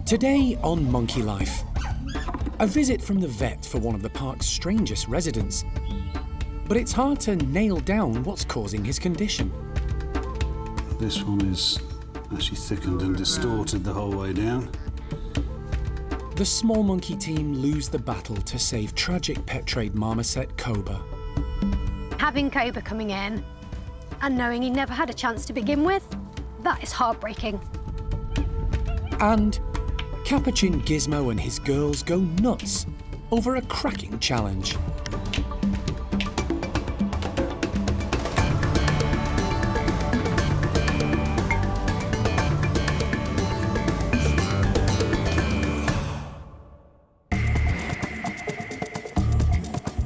Today on Monkey Life, a visit from the vet for one of the park's strangest residents. But it's hard to nail down what's causing his condition. This one is actually thickened and distorted the whole way down. The small monkey team lose the battle to save tragic pet trade marmoset Cobra. Having Cobra coming in and knowing he never had a chance to begin with, that is heartbreaking. And Capuchin, Gizmo and his girls go nuts over a cracking challenge.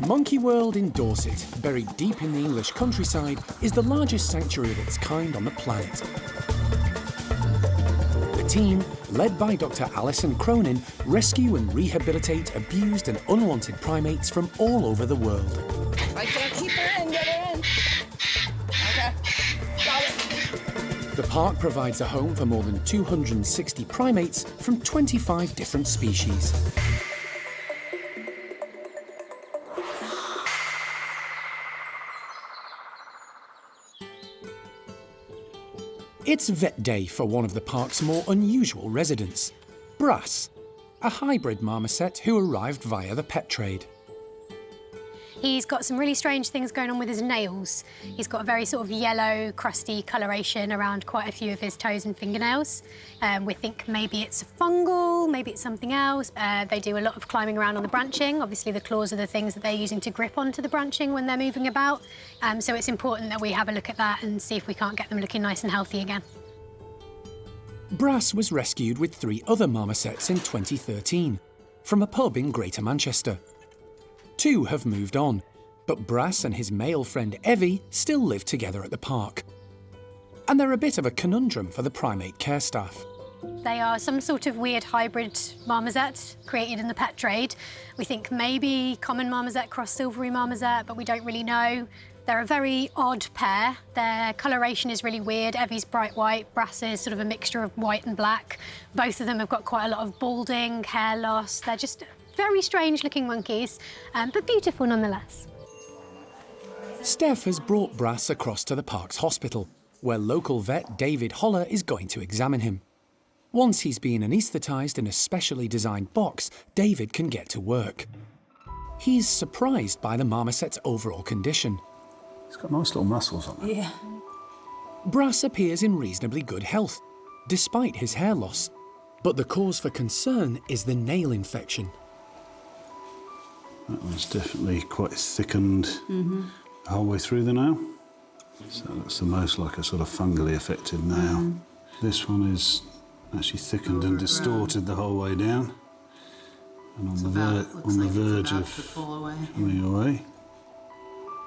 Monkey World in Dorset, buried deep in the English countryside, is the largest sanctuary of its kind on the planet. The team, led by Dr. Alison Cronin, rescue and rehabilitate abused and unwanted primates from all over the world. Right there, keep her in, get her in. Okay, got it. The park provides a home for more than 260 primates from 25 different species. It's vet day for one of the park's more unusual residents, Brass, a hybrid marmoset who arrived via the pet trade. He's got some really strange things going on with his nails. He's got a very sort of yellow, crusty coloration around quite a few of his toes and fingernails. We think maybe it's a fungal, maybe it's something else. They do a lot of climbing around on the branching. Obviously, the claws are the things that they're using to grip onto the branching when they're moving about. So it's important that we have a look at that and see if we can't get them looking nice and healthy again. Brass was rescued with 3 other marmosets in 2013 from a pub in Greater Manchester. 2 have moved on, but Brass and his male friend Evie still live together at the park. And they're a bit of a conundrum for the primate care staff. They are some sort of weird hybrid marmoset created in the pet trade. We think maybe common marmoset cross silvery marmoset, but we don't really know. They're a very odd pair. Their coloration is really weird. Evie's bright white, Brass is sort of a mixture of white and black. Both of them have got quite a lot of balding, hair loss. They're just very strange-looking monkeys, but beautiful nonetheless. Steph has brought Brass across to the park's hospital, where local vet David Holler is going to examine him. Once he's been anaesthetised in a specially designed box, David can get to work. He's surprised by the marmoset's overall condition. It's got nice little muscles on it. Yeah. Brass appears in reasonably good health, despite his hair loss. But the cause for concern is the nail infection. That one's definitely quite thickened the whole way through the nail. So that's the most like a sort of fungally affected nail. This one is actually thickened and distorted the whole way down. And on the verge of coming away.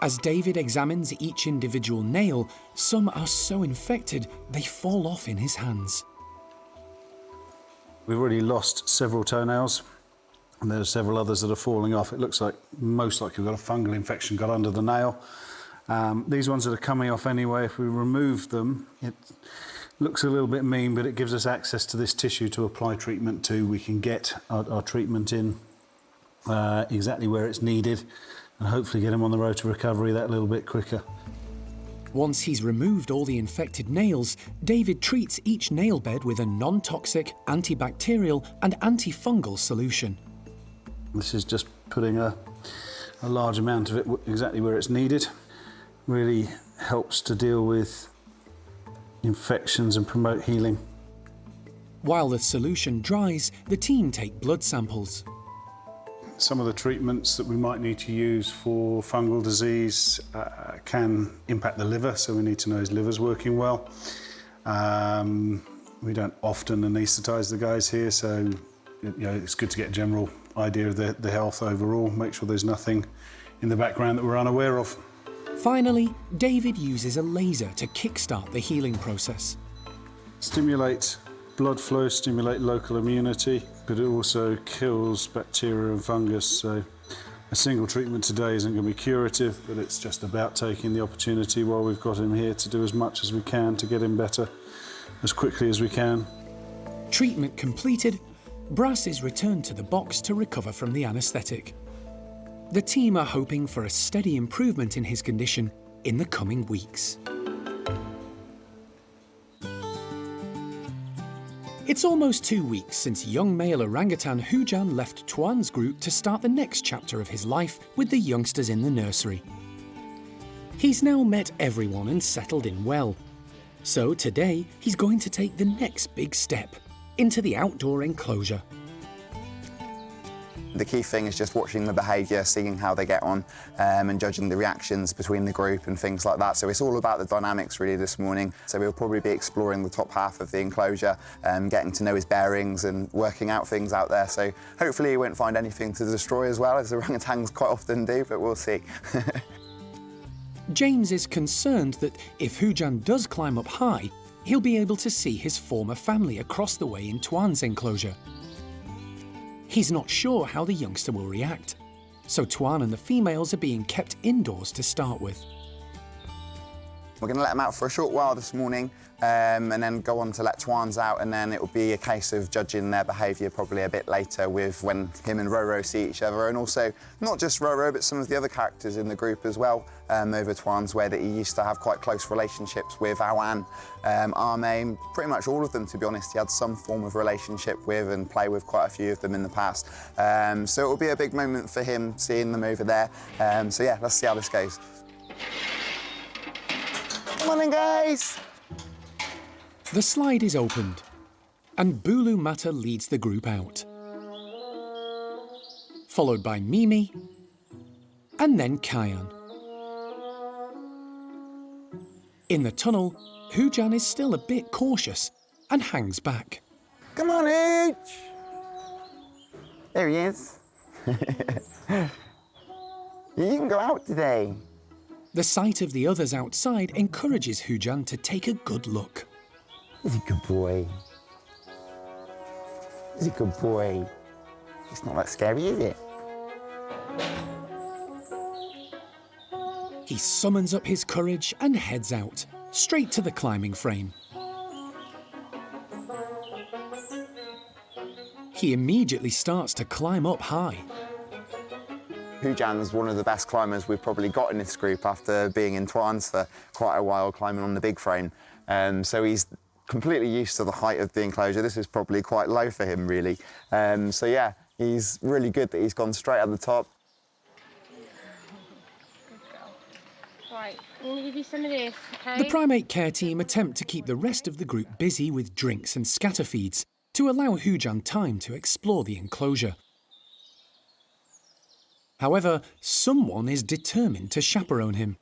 As David examines each individual nail, some are so infected they fall off in his hands. We've already lost several toenails, and there are several others that are falling off. It looks like most likely we've got a fungal infection got under the nail. These ones that are coming off anyway, if we remove them, it looks a little bit mean, but it gives us access to this tissue to apply treatment to. We can get our treatment in exactly where it's needed, and hopefully get him on the road to recovery that little bit quicker. Once he's removed all the infected nails, David treats each nail bed with a non-toxic, antibacterial and antifungal solution. This is just putting a large amount of it exactly where it's needed. Really helps to deal with infections and promote healing. While the solution dries, the team take blood samples. Some of the treatments that we might need to use for fungal disease can impact the liver, so we need to know his liver's working well. We don't often anaesthetise the guys here, so it's good to get a general idea of the health overall, make sure there's nothing in the background that we're unaware of. Finally, David uses a laser to kickstart the healing process. Stimulate blood flow, stimulate local immunity, but it also kills bacteria and fungus, so a single treatment today isn't going to be curative, but it's just about taking the opportunity while we've got him here to do as much as we can to get him better as quickly as we can. Treatment completed, Brass is returned to the box to recover from the anaesthetic. The team are hoping for a steady improvement in his condition in the coming weeks. It's almost 2 weeks since young male orangutan Hujan left Tuan's group to start the next chapter of his life with the youngsters in the nursery. He's now met everyone and settled in well. So today, he's going to take the next big step into the outdoor enclosure. The key thing is just watching the behaviour, seeing how they get on, and judging the reactions between the group and things like that. So it's all about the dynamics really this morning. So we'll probably be exploring the top half of the enclosure, getting to know his bearings and working out things out there. So hopefully he won't find anything to destroy as well, as orangutans quite often do, but we'll see. James is concerned that if Hujan does climb up high, he'll be able to see his former family across the way in Tuan's enclosure. He's not sure how the youngster will react, so Tuan and the females are being kept indoors to start with. We're going to let them out for a short while this morning, and then go on to let Tuan's out, and then it will be a case of judging their behaviour probably a bit later with when him and Roro see each other, and also not just Roro but some of the other characters in the group as well, over Tuan's way that he used to have quite close relationships with Awan, Arme, pretty much all of them to be honest. He had some form of relationship with and play with quite a few of them in the past, so it will be a big moment for him seeing them over there. So yeah, let's see how this goes. Come on in, guys! The slide is opened, and Bulu Mata leads the group out, followed by Mimi, and then Kayan. In the tunnel, Hujan is still a bit cautious and hangs back. Come on, H! There he is. You can go out today. The sight of the others outside encourages Hujan to take a good look. He's a good boy. He's a good boy. It's not that scary, is it? He summons up his courage and heads out, straight to the climbing frame. He immediately starts to climb up high. Hujan's one of the best climbers we've probably got in this group after being in Tuan's for quite a while, climbing on the big frame. So he's completely used to the height of the enclosure. This is probably quite low for him, really. So yeah, he's really good that he's gone straight at the top. Right, I'm going to give you some of this, okay? The primate care team attempt to keep the rest of the group busy with drinks and scatter feeds to allow Hujan time to explore the enclosure. However, someone is determined to chaperone him.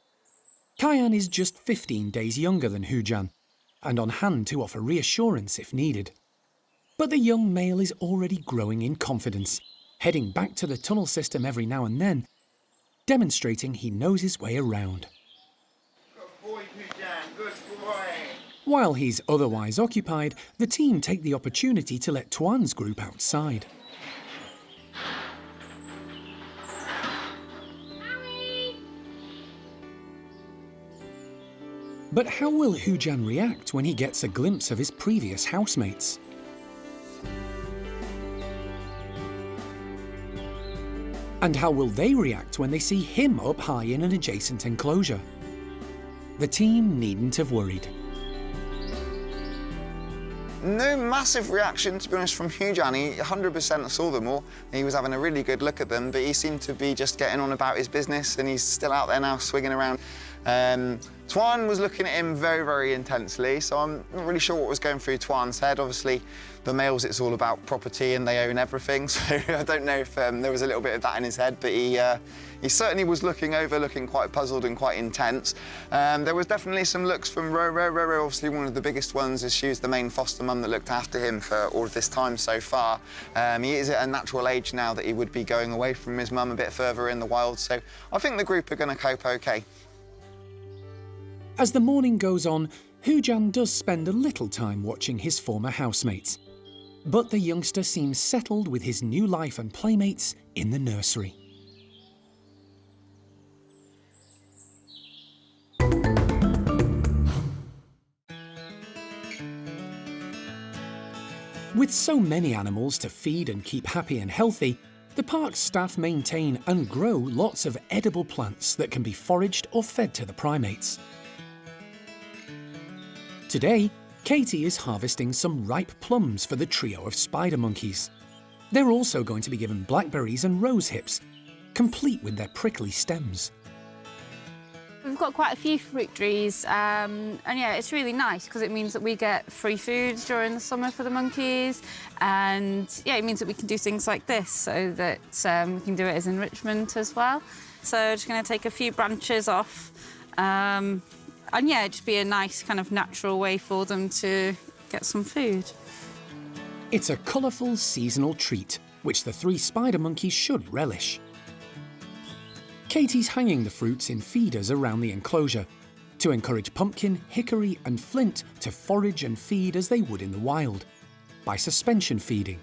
Kayan is just 15 days younger than Hujan, and on hand to offer reassurance if needed. But the young male is already growing in confidence, heading back to the tunnel system every now and then, demonstrating he knows his way around. Good boy, Hujan, good boy. While he's otherwise occupied, the team take the opportunity to let Tuan's group outside. But how will Hujan react when he gets a glimpse of his previous housemates? And how will they react when they see him up high in an adjacent enclosure? The team needn't have worried. No massive reaction, to be honest, from Hujan. He 100% saw them all. He was having a really good look at them, but he seemed to be just getting on about his business, and he's still out there now swinging around. Tuan was looking at him very, very intensely, so I'm not really sure what was going through Tuan's head. Obviously, the males, it's all about property and they own everything, so I don't know if there was a little bit of that in his head, but he certainly was looking quite puzzled and quite intense. There was definitely some looks from Roro. Roro, obviously one of the biggest ones, as she was the main foster mum that looked after him for all of this time so far. He is at a natural age now that he would be going away from his mum a bit further in the wild, so I think the group are going to cope okay. As the morning goes on, Hujan does spend a little time watching his former housemates. But the youngster seems settled with his new life and playmates in the nursery. With so many animals to feed and keep happy and healthy, the park's staff maintain and grow lots of edible plants that can be foraged or fed to the primates. Today, Katie is harvesting some ripe plums for the trio of spider monkeys. They're also going to be given blackberries and rose hips, complete with their prickly stems. We've got quite a few fruit trees, and yeah, it's really nice because it means that we get free food during the summer for the monkeys, and yeah, it means that we can do things like this so that we can do it as enrichment as well. So just going to take a few branches off, and yeah, just be a nice kind of natural way for them to get some food. It's a colourful seasonal treat, which the 3 spider monkeys should relish. Katie's hanging the fruits in feeders around the enclosure to encourage Pumpkin, Hickory and Flint to forage and feed as they would in the wild, by suspension feeding.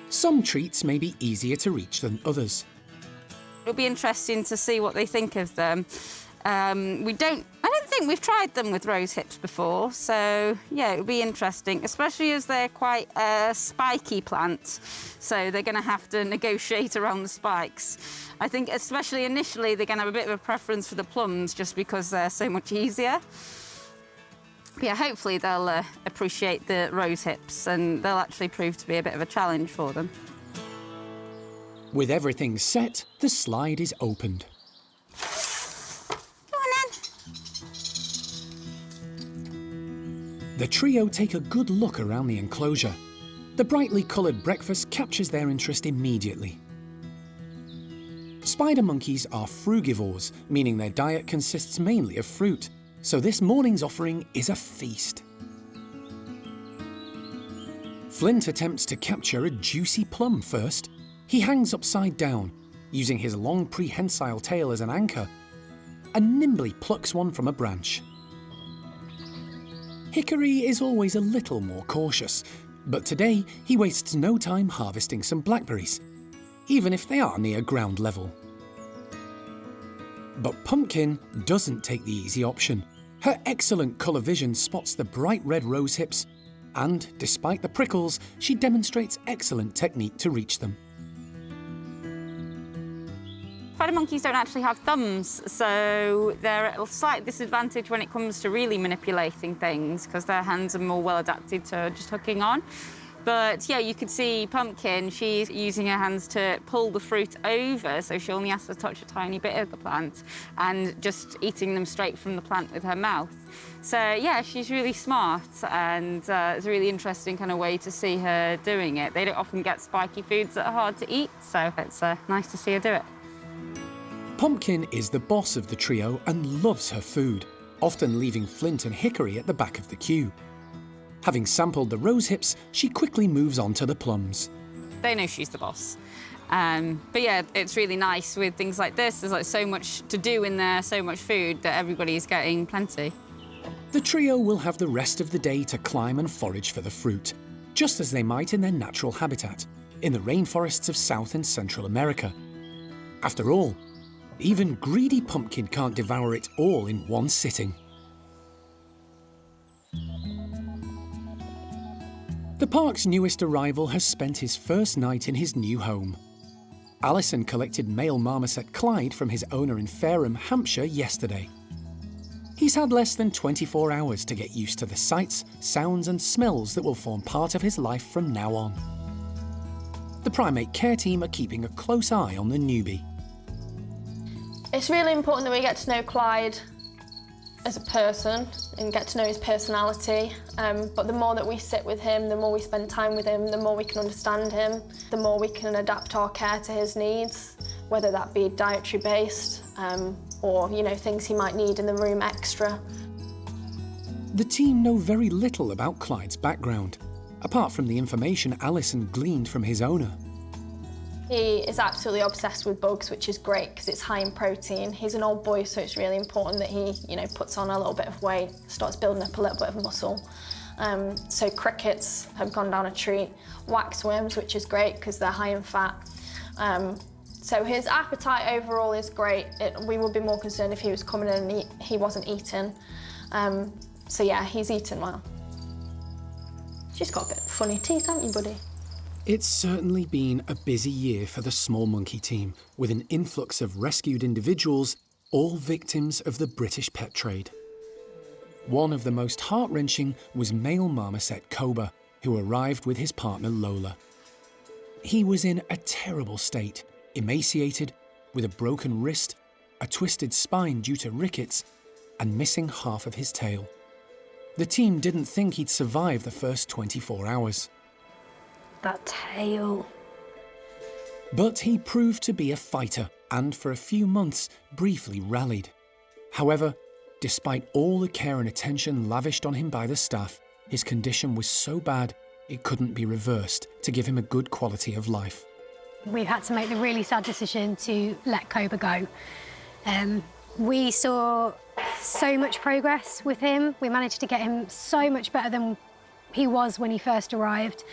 Some treats may be easier to reach than others. It'll be interesting to see what they think of them. I don't think we've tried them with rose hips before, so yeah, it'll be interesting, especially as they're quite a spiky plant, so they're going to have to negotiate around the spikes. I think especially initially they're going to have a bit of a preference for the plums just because they're so much easier. But yeah, hopefully they'll appreciate the rose hips and they'll actually prove to be a bit of a challenge for them. With everything set, the slide is opened. The trio take a good look around the enclosure. The brightly coloured breakfast captures their interest immediately. Spider monkeys are frugivores, meaning their diet consists mainly of fruit, so this morning's offering is a feast. Flint attempts to capture a juicy plum first. He hangs upside down, using his long prehensile tail as an anchor, and nimbly plucks one from a branch. Hickory is always a little more cautious, but today he wastes no time harvesting some blackberries, even if they are near ground level. But Pumpkin doesn't take the easy option. Her excellent colour vision spots the bright red rose hips, and despite the prickles, she demonstrates excellent technique to reach them. Spider monkeys don't actually have thumbs, so they're at a slight disadvantage when it comes to really manipulating things because their hands are more well adapted to just hooking on. But yeah, you could see Pumpkin, she's using her hands to pull the fruit over, so she only has to touch a tiny bit of the plant and just eating them straight from the plant with her mouth. So yeah, she's really smart, and it's a really interesting kind of way to see her doing it. They don't often get spiky foods that are hard to eat, so it's nice to see her do it. Pumpkin is the boss of the trio and loves her food, often leaving Flint and Hickory at the back of the queue. Having sampled the rose hips, she quickly moves on to the plums. They know she's the boss. But yeah, it's really nice with things like this. There's like so much to do in there, so much food that everybody's getting plenty. The trio will have the rest of the day to climb and forage for the fruit, just as they might in their natural habitat, in the rainforests of South and Central America. After all, even greedy Pumpkin can't devour it all in one sitting. The park's newest arrival has spent his first night in his new home. Alison collected male marmoset Clyde from his owner in Fareham, Hampshire yesterday. He's had less than 24 hours to get used to the sights, sounds and smells that will form part of his life from now on. The primate care team are keeping a close eye on the newbie. It's really important that we get to know Clyde as a person and get to know his personality. But the more that we sit with him, the more we spend time with him, the more we can understand him, the more we can adapt our care to his needs, whether that be dietary based or things he might need in the room extra. The team know very little about Clyde's background, apart from the information Alison gleaned from his owner. He is absolutely obsessed with bugs, which is great because it's high in protein. He's an old boy, so it's really important that he, puts on a little bit of weight, starts building up a little bit of muscle. So crickets have gone down a treat. Waxworms, which is great because they're high in fat. So his appetite overall is great. We would be more concerned if he was coming in and he wasn't eating. So yeah, he's eating well. She's got a bit of funny teeth, haven't you, buddy? It's certainly been a busy year for the small monkey team, with an influx of rescued individuals, all victims of the British pet trade. One of the most heart-wrenching was male marmoset Koba, who arrived with his partner Lola. He was in a terrible state, emaciated, with a broken wrist, a twisted spine due to rickets, and missing half of his tail. The team didn't think he'd survive the first 24 hours. That tail. But he proved to be a fighter and for a few months briefly rallied. However, despite all the care and attention lavished on him by the staff, his condition was so bad it couldn't be reversed to give him a good quality of life. We've had to make the really sad decision to let Koba go. We saw so much progress with him. We managed to get him so much better than he was when he first arrived.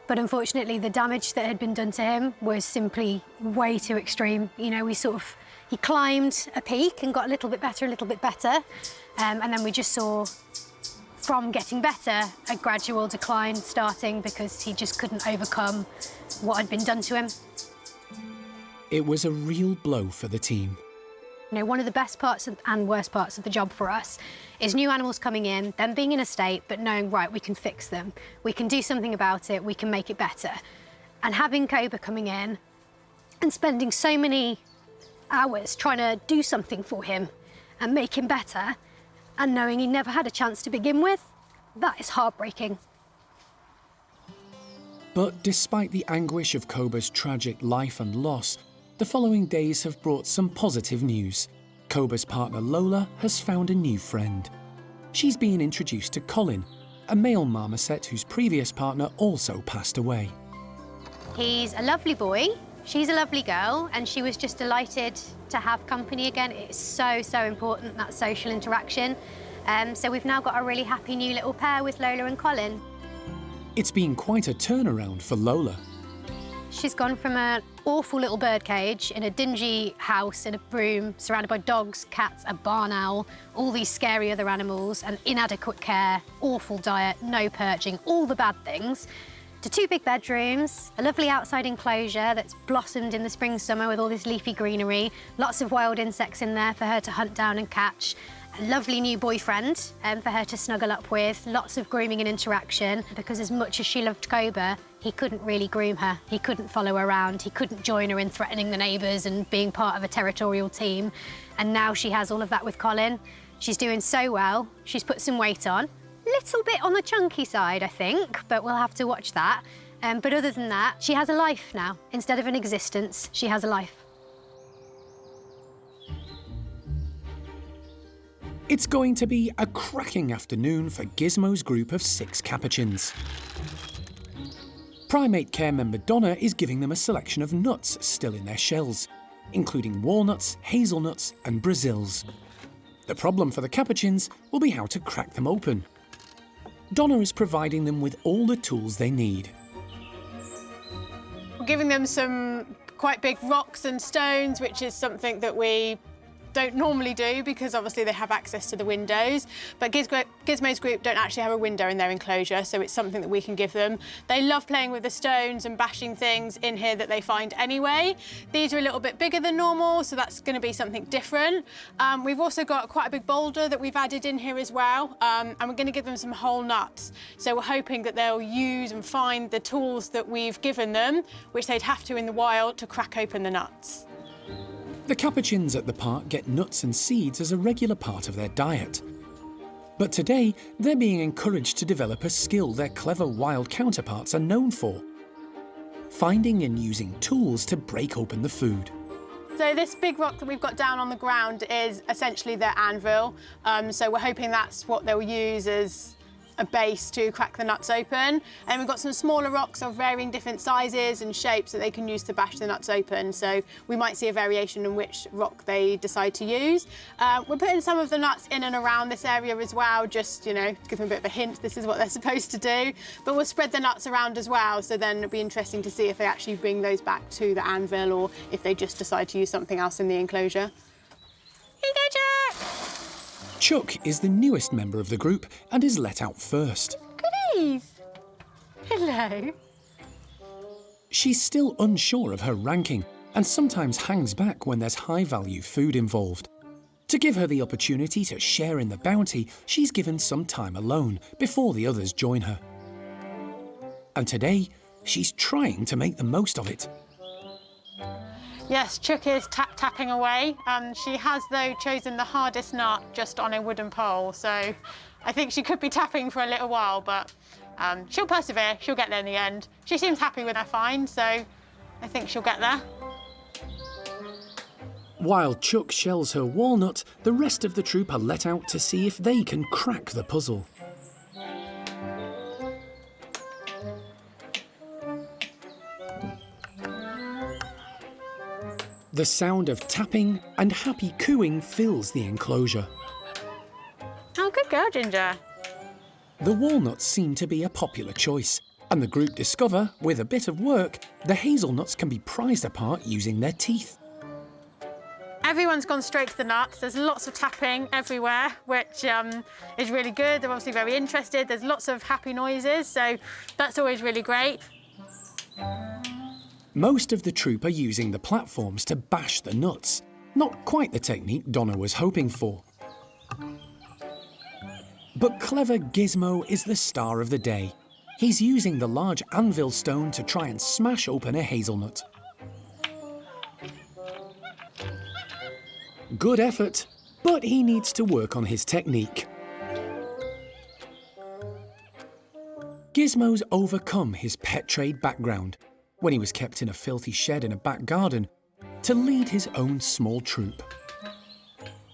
But unfortunately, the damage that had been done to him was simply way too extreme. You know, he climbed a peak and got a little bit better. And then we just saw, from getting better, a gradual decline starting because he just couldn't overcome what had been done to him. It was a real blow for the team. You know, one of the best parts and worst parts of the job for us is new animals coming in, them being in a state, but knowing, right, we can fix them. We can do something about it, we can make it better. And having Koba coming in and spending so many hours trying to do something for him and make him better, and knowing he never had a chance to begin with, that is heartbreaking. But despite the anguish of Koba's tragic life and loss, the following days have brought some positive news. Koba's partner Lola has found a new friend. She's been introduced to Colin, a male marmoset whose previous partner also passed away. He's a lovely boy, she's a lovely girl, and she was just delighted to have company again. It's so, so important, that social interaction. So we've now got a really happy new little pair with Lola and Colin. It's been quite a turnaround for Lola. She's gone from an awful little birdcage in a dingy house in a room surrounded by dogs, cats, a barn owl, all these scary other animals, and inadequate care, awful diet, no perching, all the bad things, to 2 big bedrooms, a lovely outside enclosure that's blossomed in the spring, summer with all this leafy greenery, lots of wild insects in there for her to hunt down and catch, a lovely new boyfriend for her to snuggle up with, lots of grooming and interaction, because as much as she loved Koba, he couldn't really groom her. He couldn't follow her around. He couldn't join her in threatening the neighbours and being part of a territorial team. And now she has all of that with Colin. She's doing so well. She's put some weight on. Little bit on the chunky side, I think, but we'll have to watch that. But other than that, she has a life now. Instead of an existence, she has a life. It's going to be a cracking afternoon for Gizmo's group of 6 Capuchins. Primate care member Donna is giving them a selection of nuts still in their shells, including walnuts, hazelnuts and Brazils. The problem for the Capuchins will be how to crack them open. Donna is providing them with all the tools they need. We're giving them some quite big rocks and stones, which is something that we don't normally do because obviously they have access to the windows, but Gizmo's group don't actually have a window in their enclosure, so it's something that we can give them. They love playing with the stones and bashing things in here that they find anyway. These are a little bit bigger than normal, so that's going to be something different. We've also got quite a big boulder that we've added in here as well, and we're going to give them some whole nuts. So we're hoping that they'll use and find the tools that we've given them, which they'd have to in the wild, to crack open the nuts. The Capuchins at the park get nuts and seeds as a regular part of their diet. But today, they're being encouraged to develop a skill their clever wild counterparts are known for: finding and using tools to break open the food. So this big rock that we've got down on the ground is essentially their anvil. So we're hoping that's what they'll use as a base to crack the nuts open. And we've got some smaller rocks of varying different sizes and shapes that they can use to bash the nuts open. So we might see a variation in which rock they decide to use. We're putting some of the nuts in and around this area as well, just, you know, to give them a bit of a hint, this is what they're supposed to do. But we'll spread the nuts around as well, so then it'll be interesting to see if they actually bring those back to the anvil or if they just decide to use something else in the enclosure. Here you go, Jack! Chuck is the newest member of the group and is let out first. Goodies! Hello. She's still unsure of her ranking and sometimes hangs back when there's high-value food involved. To give her the opportunity to share in the bounty, she's given some time alone before the others join her. And today, she's trying to make the most of it. Yes, Chuck is tapping away. She has, though, chosen the hardest nut just on a wooden pole, so I think she could be tapping for a little while, but she'll persevere, she'll get there in the end. She seems happy with her find, so I think she'll get there. While Chuck shells her walnut, the rest of the troop are let out to see if they can crack the puzzle. The sound of tapping and happy cooing fills the enclosure. Oh, good girl, Ginger. The walnuts seem to be a popular choice, and the group discover, with a bit of work, the hazelnuts can be prized apart using their teeth. Everyone's gone straight to the nuts. There's lots of tapping everywhere, which is really good. They're obviously very interested. There's lots of happy noises, so that's always really great. Most of the troop are using the platforms to bash the nuts. Not quite the technique Donna was hoping for. But clever Gizmo is the star of the day. He's using the large anvil stone to try and smash open a hazelnut. Good effort, but he needs to work on his technique. Gizmo's overcome his pet trade background, when he was kept in a filthy shed in a back garden, to lead his own small troop.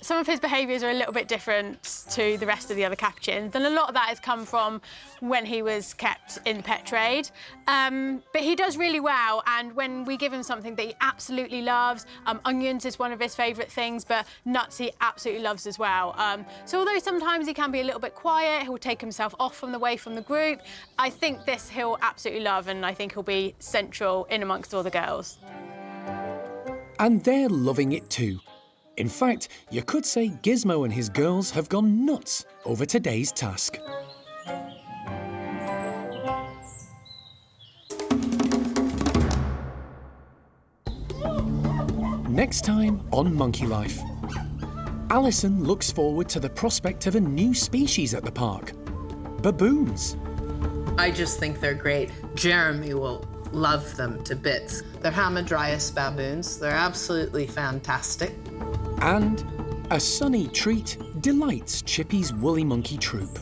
Some of his behaviours are a little bit different to the rest of the other Capuchins, and a lot of that has come from when he was kept in the pet trade. But he does really well, and when we give him something that he absolutely loves, onions is one of his favourite things, but nuts he absolutely loves as well. So although sometimes he can be a little bit quiet, he'll take himself off from the group, I think this he'll absolutely love, and I think he'll be central in amongst all the girls. And they're loving it too. In fact, you could say Gizmo and his girls have gone nuts over today's task. Next time on Monkey Life. Alison looks forward to the prospect of a new species at the park. Baboons. I just think they're great. Jeremy will love them to bits. They're Hamadryas baboons. They're absolutely fantastic. And a sunny treat delights Chippy's woolly monkey troop.